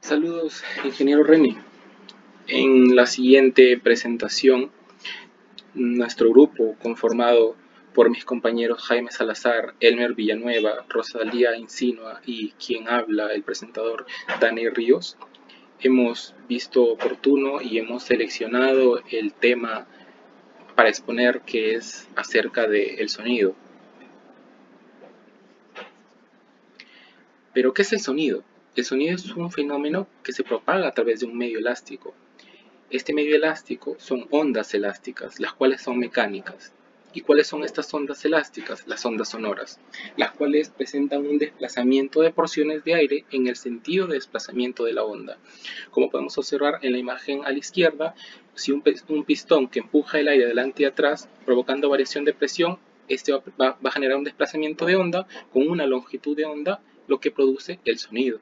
Saludos, ingeniero Remy. En la siguiente presentación, nuestro grupo, conformado por mis compañeros Jaime Salazar, Elmer Villanueva, Rosalía Insinua y quien habla, el presentador Dani Ríos, hemos visto oportuno y hemos seleccionado el tema para exponer, que es acerca del sonido. ¿Pero qué es el sonido? El sonido es un fenómeno que se propaga a través de un medio elástico. Este medio elástico son ondas elásticas, las cuales son mecánicas. ¿Y cuáles son estas ondas elásticas? Las ondas sonoras, las cuales presentan un desplazamiento de porciones de aire en el sentido de desplazamiento de la onda. Como podemos observar en la imagen a la izquierda, si un pistón que empuja el aire adelante y atrás, provocando variación de presión, este va a generar un desplazamiento de onda con una longitud de onda, lo que produce el sonido.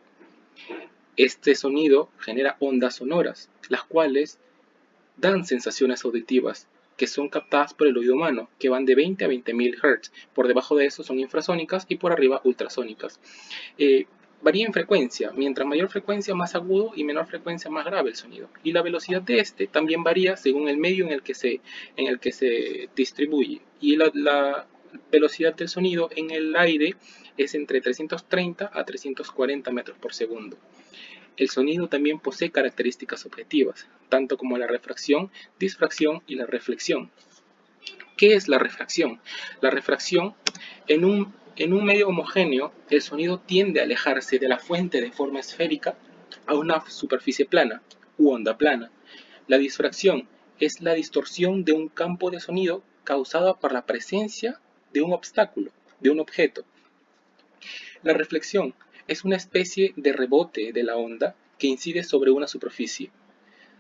Este sonido genera ondas sonoras, las cuales dan sensaciones auditivas que son captadas por el oído humano, que van de 20 a 20.000 Hz. Por debajo de eso son infrasónicas y por arriba ultrasónicas. Varía en frecuencia. Mientras mayor frecuencia, más agudo, y menor frecuencia, más grave el sonido. Y la velocidad de este también varía según el medio en el que se distribuye. Y la velocidad del sonido en el aire es entre 330 a 340 metros por segundo. El sonido también posee características objetivas, tanto como la refracción, difracción y la reflexión. ¿Qué es la refracción? La refracción, en un medio homogéneo, el sonido tiende a alejarse de la fuente de forma esférica a una superficie plana u onda plana. La difracción es la distorsión de un campo de sonido causada por la presencia de un obstáculo, de un objeto. La reflexión es una especie de rebote de la onda que incide sobre una superficie,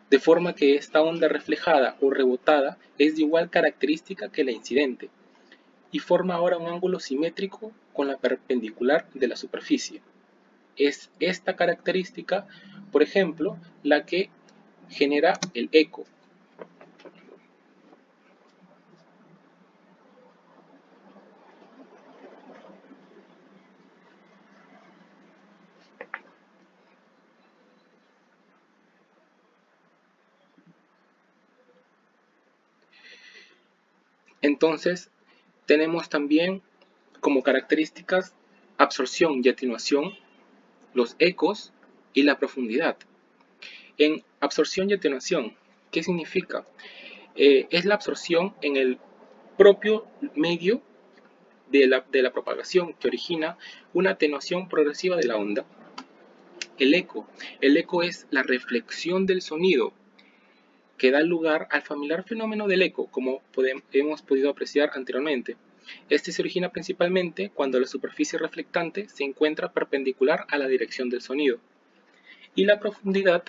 de forma que esta onda reflejada o rebotada es de igual característica que la incidente, y forma ahora un ángulo simétrico con la perpendicular de la superficie. Es esta característica, por ejemplo, la que genera el eco. Entonces, tenemos también como características absorción y atenuación, los ecos y la profundidad. En absorción y atenuación, ¿qué significa? Es la absorción en el propio medio de la propagación, que origina una atenuación progresiva de la onda. El eco es la reflexión del sonido que da lugar al familiar fenómeno del eco, como hemos podido apreciar anteriormente. Este se origina principalmente cuando la superficie reflectante se encuentra perpendicular a la dirección del sonido. Y la profundidad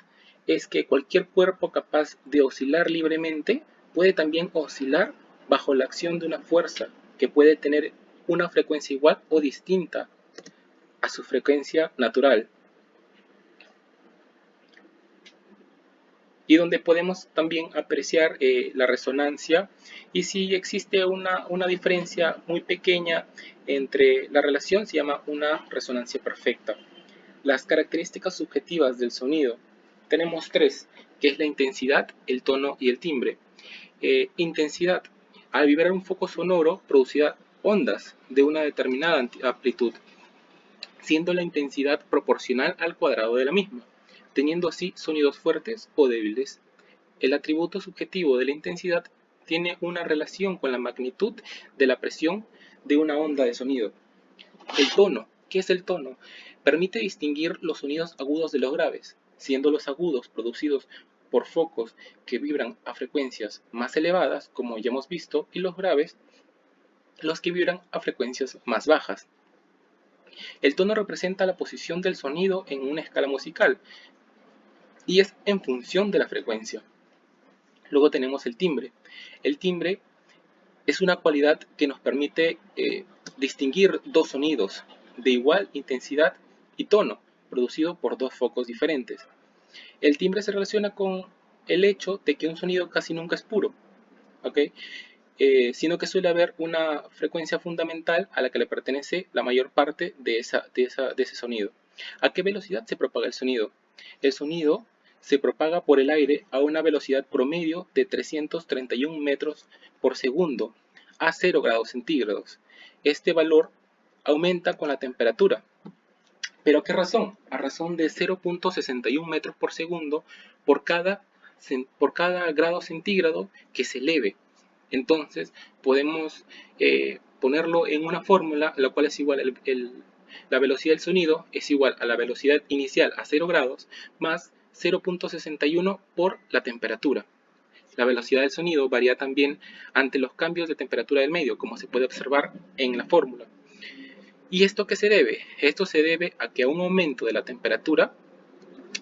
es que cualquier cuerpo capaz de oscilar libremente puede también oscilar bajo la acción de una fuerza que puede tener una frecuencia igual o distinta a su frecuencia natural. Y donde podemos también apreciar la resonancia, y si existe una diferencia muy pequeña entre la relación, se llama una resonancia perfecta. Las características subjetivas del sonido tenemos tres, que es la intensidad, el tono y el timbre. Intensidad: al vibrar un foco sonoro producirá ondas de una determinada amplitud, siendo la intensidad proporcional al cuadrado de la misma, teniendo así sonidos fuertes o débiles. El atributo subjetivo de la intensidad tiene una relación con la magnitud de la presión de una onda de sonido. El tono. ¿Qué es el tono? Permite distinguir los sonidos agudos de los graves, siendo los agudos producidos por focos que vibran a frecuencias más elevadas, como ya hemos visto, y los graves, los que vibran a frecuencias más bajas. El tono representa la posición del sonido en una escala musical y es en función de la frecuencia. Luego tenemos el timbre. El timbre es una cualidad que nos permite distinguir dos sonidos de igual intensidad y tono, producido por dos focos diferentes. El timbre se relaciona con el hecho de que un sonido casi nunca es puro, ¿okay? Sino que suele haber una frecuencia fundamental a la que le pertenece la mayor parte de ese sonido. ¿A qué velocidad se propaga el sonido? el sonido se propaga por el aire a una velocidad promedio de 331 metros por segundo a 0 grados centígrados. Este valor aumenta con la temperatura. ¿Pero a qué razón? A razón de 0.61 metros por segundo por cada grado centígrado que se eleve. Entonces podemos ponerlo en una fórmula, la cual es igual la velocidad del sonido es igual a la velocidad inicial a 0 grados más 0.61 por la temperatura. La velocidad del sonido varía también ante los cambios de temperatura del medio, como se puede observar en la fórmula. ¿Y esto qué se debe? Esto se debe a que un aumento de la temperatura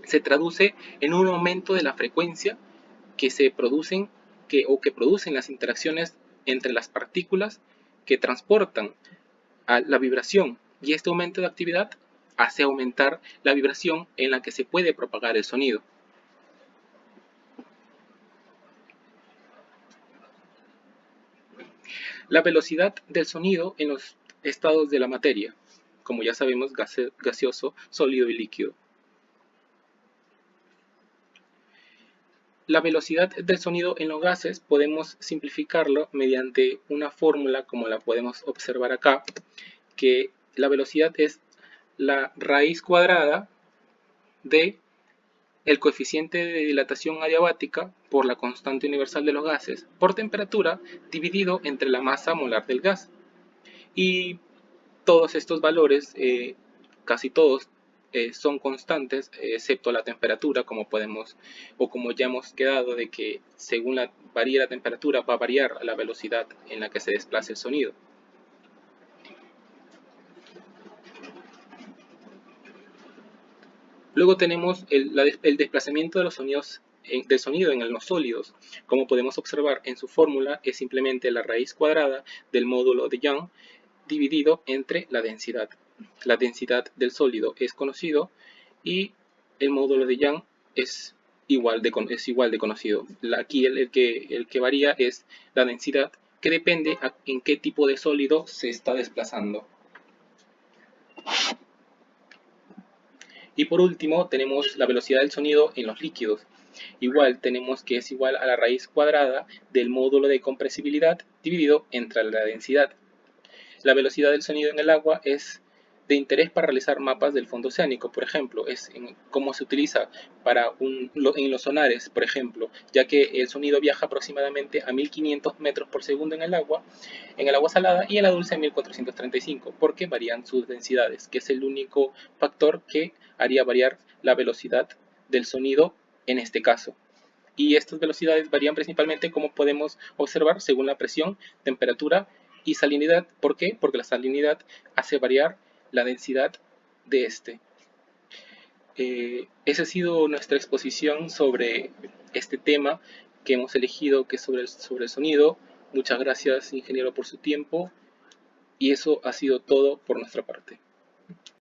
se traduce en un aumento de la frecuencia que se producen que producen las interacciones entre las partículas que transportan a la vibración, y este aumento de actividad hace aumentar la vibración en la que se puede propagar el sonido. La velocidad del sonido en los estados de la materia, como ya sabemos, gaseoso, sólido y líquido. La velocidad del sonido en los gases podemos simplificarlo mediante una fórmula como la podemos observar acá, que la velocidad es la raíz cuadrada de el coeficiente de dilatación adiabática por la constante universal de los gases por temperatura dividido entre la masa molar del gas. Y todos estos valores, casi todos, son constantes, excepto la temperatura, como podemos, o como ya hemos quedado, de que según varíe la temperatura va a variar la velocidad en la que se desplaza el sonido. Luego tenemos el desplazamiento de los sonidos del sonido en los sólidos. Como podemos observar en su fórmula, es simplemente la raíz cuadrada del módulo de Young dividido entre la densidad. La densidad del sólido es conocido y el módulo de Young es igual de conocido. Aquí el que varía es la densidad, que depende en qué tipo de sólido se está desplazando. Y por último tenemos la velocidad del sonido en los líquidos. Igual tenemos que es igual a la raíz cuadrada del módulo de compresibilidad dividido entre la densidad. La velocidad del sonido en el agua es de interés para realizar mapas del fondo oceánico, por ejemplo, es cómo se utiliza en los sonares, por ejemplo, ya que el sonido viaja aproximadamente a 1500 metros por segundo en el agua salada, y en la dulce a 1435, porque varían sus densidades, que es el único factor que haría variar la velocidad del sonido en este caso. Y estas velocidades varían principalmente, como podemos observar, según la presión, temperatura y salinidad. ¿Por qué? Porque la salinidad hace variar la densidad de este. Esa ha sido nuestra exposición sobre este tema que hemos elegido, que es sobre el sonido. Muchas gracias, ingeniero, por su tiempo, y eso ha sido todo por nuestra parte.